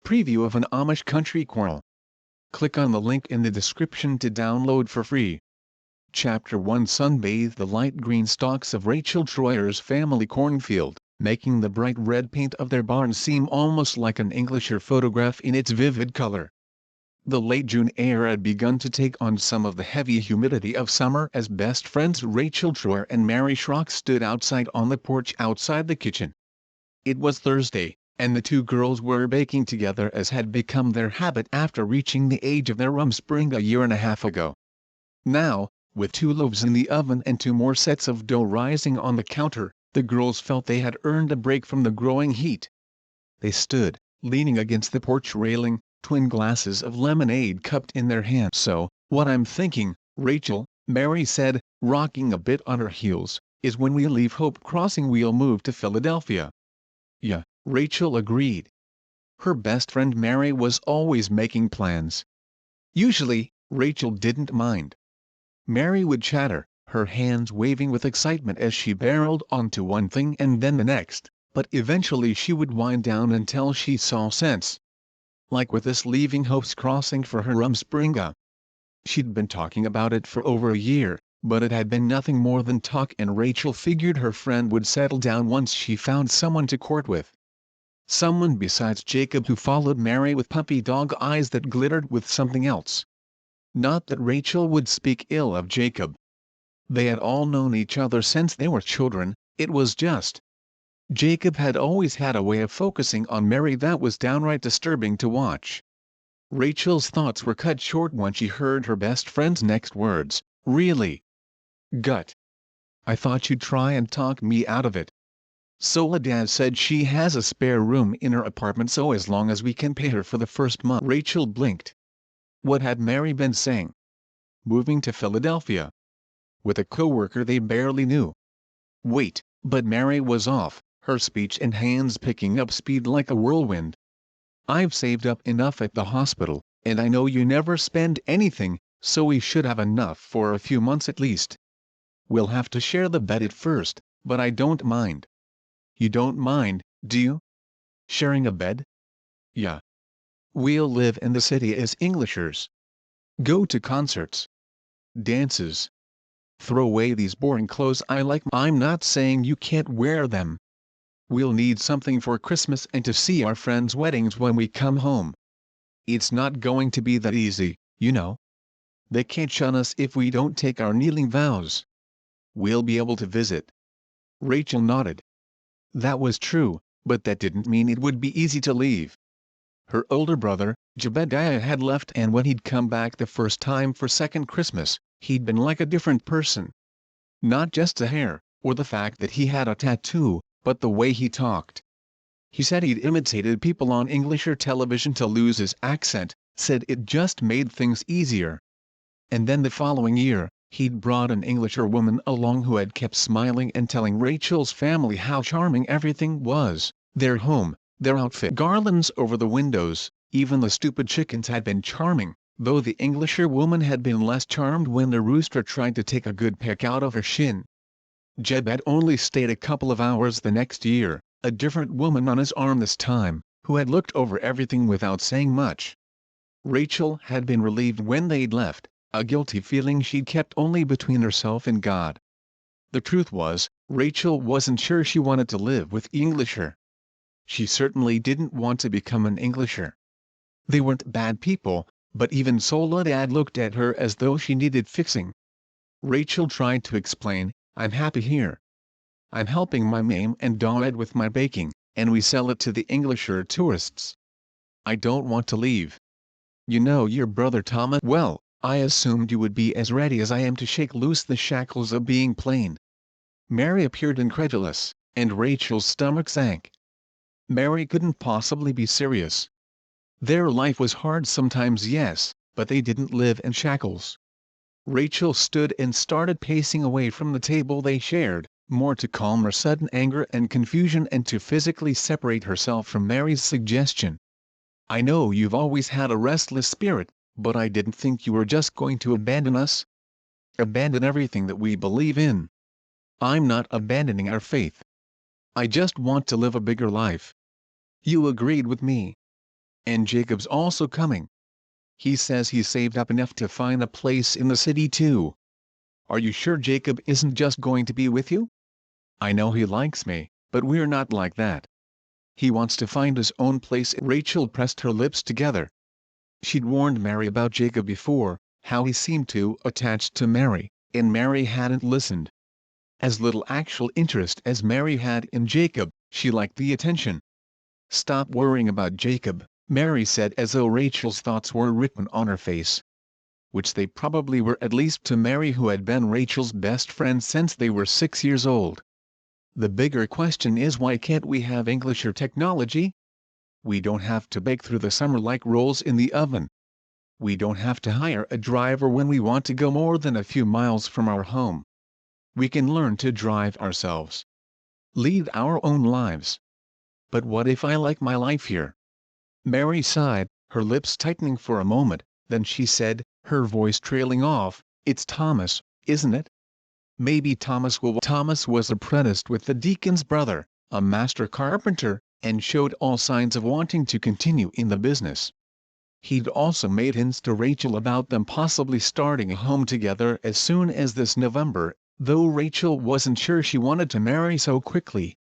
preview of an Amish country quarrel. Click on the link in the description to download for free. Chapter 1 Sunbathe the light green stalks of Rachel Troyer's family cornfield, making the bright red paint of their barn seem almost like an Englisher photograph in its vivid color. The late June air had begun to take on some of the heavy humidity of summer as best friends Rachel Troyer and Mary Schrock stood outside on the porch outside the kitchen. It was Thursday, and the two girls were baking together as had become their habit after reaching the age of their rumspringa a year and a half ago. Now, with 2 loaves in the oven and 2 more sets of dough rising on the counter, the girls felt they had earned a break from the growing heat. They stood, leaning against the porch railing, twin glasses of lemonade cupped in their hands. "So, what I'm thinking, Rachel," Mary said, rocking a bit on her heels, "is when we leave Hope Crossing we'll move to Philadelphia." "Yeah," Rachel agreed. Her best friend Mary was always making plans. Usually, Rachel didn't mind. Mary would chatter, her hands waving with excitement as she barreled onto one thing and then the next, but eventually she would wind down until she saw sense. Like with this leaving Hope's Crossing for her rumspringa. She'd been talking about it for over a year, but it had been nothing more than talk, and Rachel figured her friend would settle down once she found someone to court with. Someone besides Jacob, who followed Mary with puppy dog eyes that glittered with something else. Not that Rachel would speak ill of Jacob. They had all known each other since they were children, it was just Jacob had always had a way of focusing on Mary that was downright disturbing to watch. Rachel's thoughts were cut short when she heard her best friend's next words, "Really? Gut. I thought you'd try and talk me out of it." "Soledad said she has a spare room in her apartment, so as long as we can pay her for the first month." Rachel blinked. What had Mary been saying? Moving to Philadelphia. With a coworker they barely knew. Wait, but Mary was off, her speech and hands picking up speed like a whirlwind. "I've saved up enough at the hospital, and I know you never spend anything, so we should have enough for a few months at least. We'll have to share the bed at first, but I don't mind." "You don't mind, do you? Sharing a bed?" "Yeah. We'll live in the city as Englishers. Go to concerts. Dances. Throw away these boring clothes I like. I'm not saying you can't wear them. We'll need something for Christmas and to see our friends' weddings when we come home. It's not going to be that easy, you know. They can't shun us if we don't take our kneeling vows. We'll be able to visit." Rachel nodded. That was true, but that didn't mean it would be easy to leave. Her older brother, Jebediah, had left, and when he'd come back the first time for second Christmas, he'd been like a different person. Not just a hair, or the fact that he had a tattoo, but the way he talked. He said he'd imitated people on Englisher television to lose his accent, said it just made things easier. And then the following year, he'd brought an Englisher woman along who had kept smiling and telling Rachel's family how charming everything was, their home, their outfit, garlands over the windows. Even the stupid chickens had been charming, though the Englisher woman had been less charmed when the rooster tried to take a good peck out of her shin. Jeb had only stayed a couple of hours the next year, a different woman on his arm this time, who had looked over everything without saying much. Rachel had been relieved when they'd left, a guilty feeling she'd kept only between herself and God. The truth was, Rachel wasn't sure she wanted to live with Englisher. She certainly didn't want to become an Englisher. They weren't bad people, but even Soledad looked at her as though she needed fixing. Rachel tried to explain, "I'm happy here. I'm helping my mom and dad with my baking, and we sell it to the Englisher tourists. I don't want to leave. You know your brother Thomas well. I assumed you would be as ready as I am to shake loose the shackles of being plain." Mary appeared incredulous, and Rachel's stomach sank. Mary couldn't possibly be serious. Their life was hard sometimes, yes, but they didn't live in shackles. Rachel stood and started pacing away from the table they shared, more to calm her sudden anger and confusion and to physically separate herself from Mary's suggestion. "I know you've always had a restless spirit, but I didn't think you were just going to abandon us. Abandon everything that we believe in. I'm not abandoning our faith. I just want to live a bigger life." "You agreed with me." And Jacob's also coming. He says he saved up enough to find a place in the city too. Are you sure Jacob isn't just going to be with you? I know he likes me, but we're not like that. He wants to find his own place. Rachel pressed her lips together. She'd warned Mary about Jacob before, how he seemed too attached to Mary, and Mary hadn't listened. As little actual interest as Mary had in Jacob, she liked the attention. Stop worrying about Jacob, Mary said, as though Rachel's thoughts were written on her face. Which they probably were, at least to Mary, who had been Rachel's best friend since they were 6 years old. The bigger question is, why can't we have English or technology? We don't have to bake through the summer like rolls in the oven. We don't have to hire a driver when we want to go more than a few miles from our home. We can learn to drive ourselves. Lead our own lives. But what if I like my life here? Mary sighed, her lips tightening for a moment, then she said, her voice trailing off, "It's Thomas, isn't it? Maybe Thomas will." Thomas was apprenticed with the deacon's brother, a master carpenter, and showed all signs of wanting to continue in the business. He'd also made hints to Rachel about them possibly starting a home together as soon as this November, though Rachel wasn't sure she wanted to marry so quickly.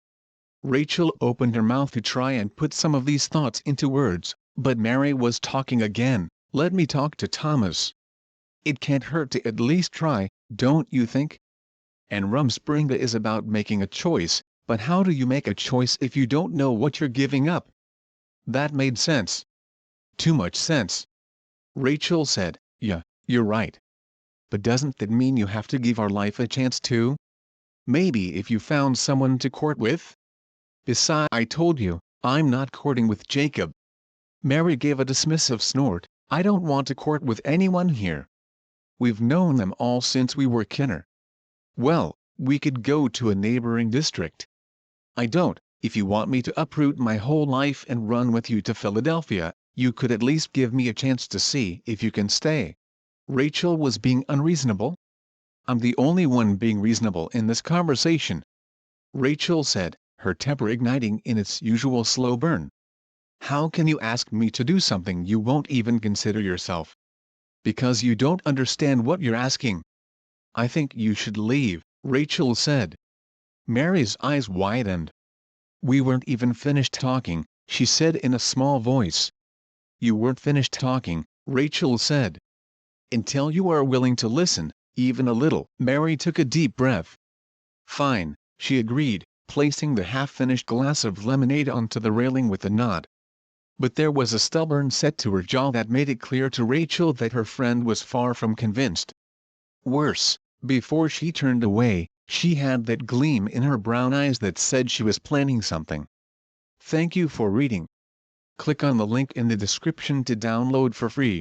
Rachel opened her mouth to try and put some of these thoughts into words, but Mary was talking again. "Let me talk to Thomas. It can't hurt to at least try, don't you think? And Rumspringa is about making a choice, but how do you make a choice if you don't know what you're giving up?" That made sense. Too much sense. Rachel said, "Yeah, you're right. But doesn't that mean you have to give our life a chance too? Maybe if you found someone to court with? Besides, I told you, I'm not courting with Jacob." Mary gave a dismissive snort. "I don't want to court with anyone here. We've known them all since we were kinner. Well, we could go to a neighboring district. I don't. If you want me to uproot my whole life and run with you to Philadelphia, you could at least give me a chance to see if you can stay." Rachel was being unreasonable? "I'm the only one being reasonable in this conversation," Rachel said, her temper igniting in its usual slow burn. "How can you ask me to do something you won't even consider yourself? Because you don't understand what you're asking." "I think you should leave," Rachel said. Mary's eyes widened. "We weren't even finished talking," she said in a small voice. "You weren't finished talking," Rachel said. "Until you are willing to listen, even a little." Mary took a deep breath. "Fine," she agreed, placing the half-finished glass of lemonade onto the railing with a nod. But there was a stubborn set to her jaw that made it clear to Rachel that her friend was far from convinced. Worse, before she turned away, she had that gleam in her brown eyes that said she was planning something. Thank you for reading. Click on the link in the description to download for free.